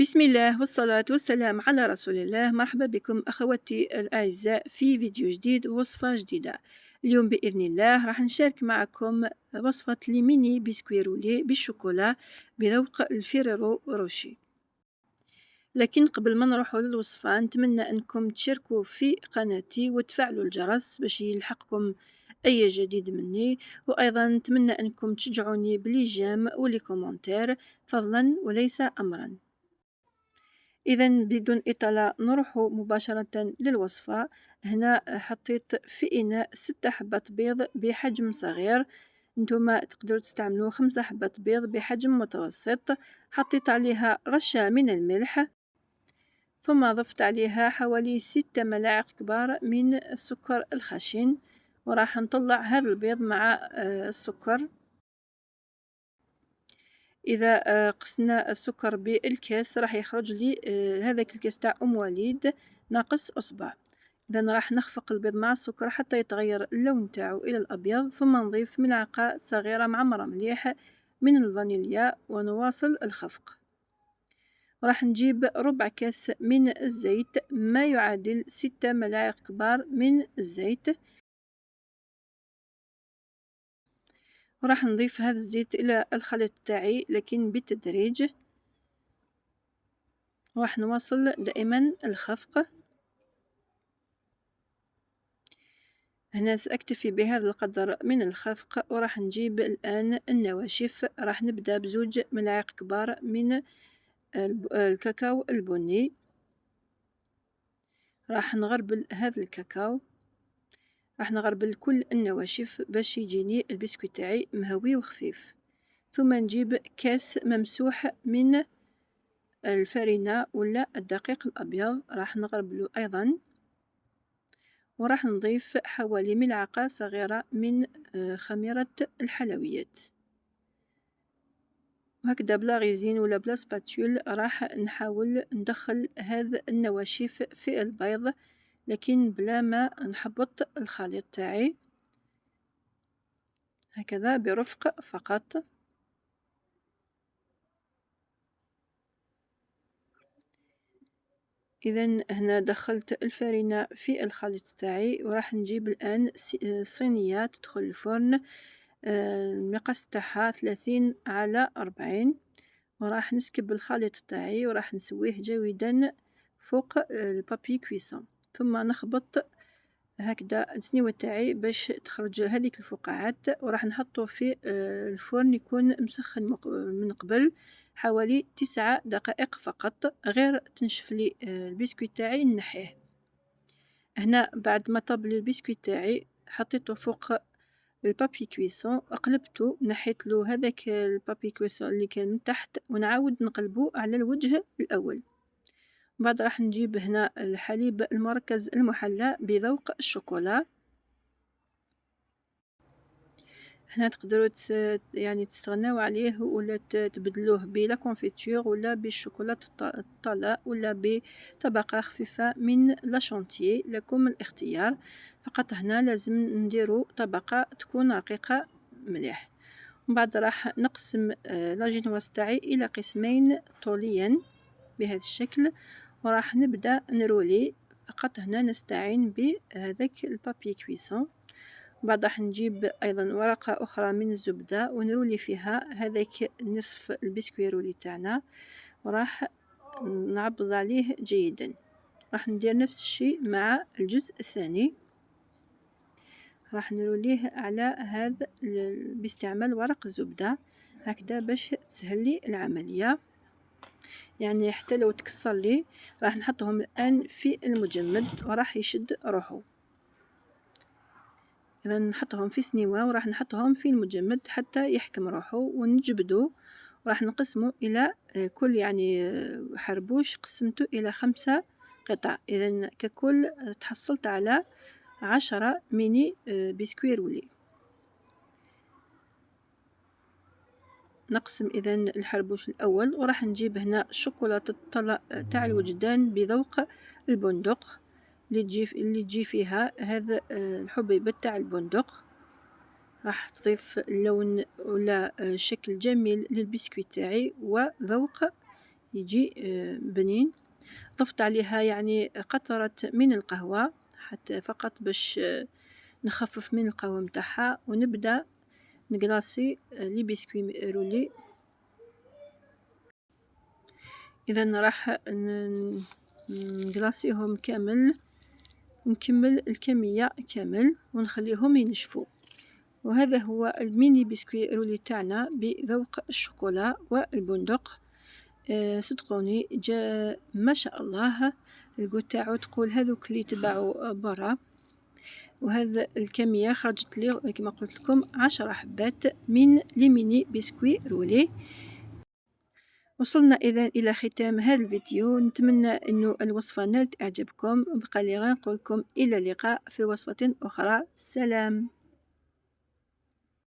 بسم الله والصلاة والسلام على رسول الله. مرحبا بكم أخواتي الأعزاء في فيديو جديد ووصفة جديدة. اليوم بإذن الله راح نشارك معكم وصفة لي بسكوي رولي بالشوكولا بذوق الفيريرو روشي. لكن قبل ما نروحوا للوصفة نتمنى أنكم تشاركوا في قناتي وتفعلوا الجرس باش يلحقكم أي جديد مني، وأيضا نتمنى أنكم تشجعوني بلي جيم ولي كومنتير فضلا وليس أمرا. إذا بدون إطالة نروح مباشرة للوصفة. هنا حطيت في إناء 6 حبات بيض بحجم صغير، نتوما تقدروا تستعملوا 5 حبات بيض بحجم متوسط. حطيت عليها رشة من الملح، ثم ضفت عليها حوالي 6 ملاعق كبار من السكر الخشن، وراح نطلع هذا البيض مع السكر. إذا قسنا السكر بالكاس راح يخرج لي هذاك الكاس تاع وليد ناقص أصبع. إذا راح نخفق البيض مع السكر حتى يتغير اللون تاعو إلى الأبيض، ثم نضيف ملعقة صغيرة معمرة مليح من الفانيليا ونواصل الخفق. راح نجيب ربع كاس من الزيت، ما يعادل 6 ملاعق كبار من الزيت، وراح نضيف هذا الزيت إلى الخليط تاعي لكن بالتدريج. راح نواصل دائما الخفق. هنا سأكتفي بهذا القدر من الخفق، وراح نجيب الآن النواشف. راح نبدأ ب2 ملاعق كبار من الكاكاو البني. راح نغربل هذا الكاكاو، راح نغربل كل النواشف باش يجيني البسكويت تاعي مهوي وخفيف. ثم نجيب كاس ممسوح من الفرينة ولا الدقيق الأبيض، راح نغربله أيضا، وراح نضيف حوالي ملعقة صغيرة من خميرة الحلويات. وهكذا بلا غيزين ولا بلا سباتول راح نحاول ندخل هذا النواشف في البيض، لكن بلا ما نحبط الخليط تاعي، هكذا برفق فقط. إذا هنا دخلت الفرينة في الخليط تاعي، وراح نجيب الآن صينية تدخل الفرن، المقاس تاعها 30 على 40، وراح نسكب الخليط تاعي وراح نسويه جيدا فوق البابي كويسون، ثم نخبط هكذا السنيوة تاعي باش تخرج هذيك الفقاعات، وراح نحطه في الفرن يكون مسخن من قبل حوالي 9 دقائق فقط، غير تنشف لي البسكويت تاعي نحيه. هنا بعد ما طاب لي البسكويت تاعي حطيته فوق البابي كويسون، قلبته، نحيت له هذاك البابي كويسون اللي كان من تحت، ونعاود نقلبه على الوجه الأول. بعد راح نجيب هنا الحليب المركز المحلى بذوق الشوكولا. هنا تقدروا يعني تستغناو عليه ولا تبدلوه بلا كونفيتور ولا بالشوكولا الطلاء ولا بطبقة خفيفة من لا شونتيي، لكم الاختيار. فقط هنا لازم نديرو طبقة تكون رقيقة مليح. ومن بعد راح نقسم لاجينواس تاعي إلى قسمين طوليا بهذا الشكل، وراح نبدأ نرولي. فقط هنا نستعين بهذاك البابي كويسون. بعد راح نجيب أيضا ورقة أخرى من الزبدة ونرولي فيها هذاك نصف البسكوي رولي تاعنا، وراح نعبز عليه جيدا. راح ندير نفس الشيء مع الجزء الثاني، راح نروليه على هذا باستعمال ورق الزبدة هكذا باش تسهل لي العملية. يعني حتى لو تكسر لي راح نحطهم الآن في المجمد وراح يشد روحه. إذا نحطهم في سنيوة وراح نحطهم في المجمد حتى يحكم روحه ونجبدو. راح نقسمه إلى كل يعني حربوش قسمته إلى 5 قطع. إذا ككل تحصلت على 10 ميني بسكوي رولي. نقسم إذا الحربوش الأول، وراح نجيب هنا شوكولاتة الطلاء تاع الوجدان بذوق البندق اللي تجي فيها هذا الحبيبة تاع البندق. راح تضيف لون ولا شكل جميل للبسكويت تاعي وذوق يجي بنين. ضفت عليها يعني قطرة من القهوة حتى فقط باش نخفف من القهوة متاعها، ونبدأ نقلاصي لي بسكوي رولي. إذا راح نقلاصيهم كامل، نكمل الكمية كامل ونخليهم ينشفوا. وهذا هو الميني بسكوي رولي تاعنا بذوق الشوكولا والبندق. صدقوني جاء ما شاء الله، القوت تاعو تقول هذوك اللي تباعوا برا. وهذا الكمية خرجت لي كما قلت لكم 10 حبات من لي ميني بسكوي رولي. وصلنا إذا إلى ختام هذا الفيديو. نتمنى أنه الوصفة نالت إعجابكم. بقى لي غير نقول لكم إلى اللقاء في وصفة أخرى. سلام.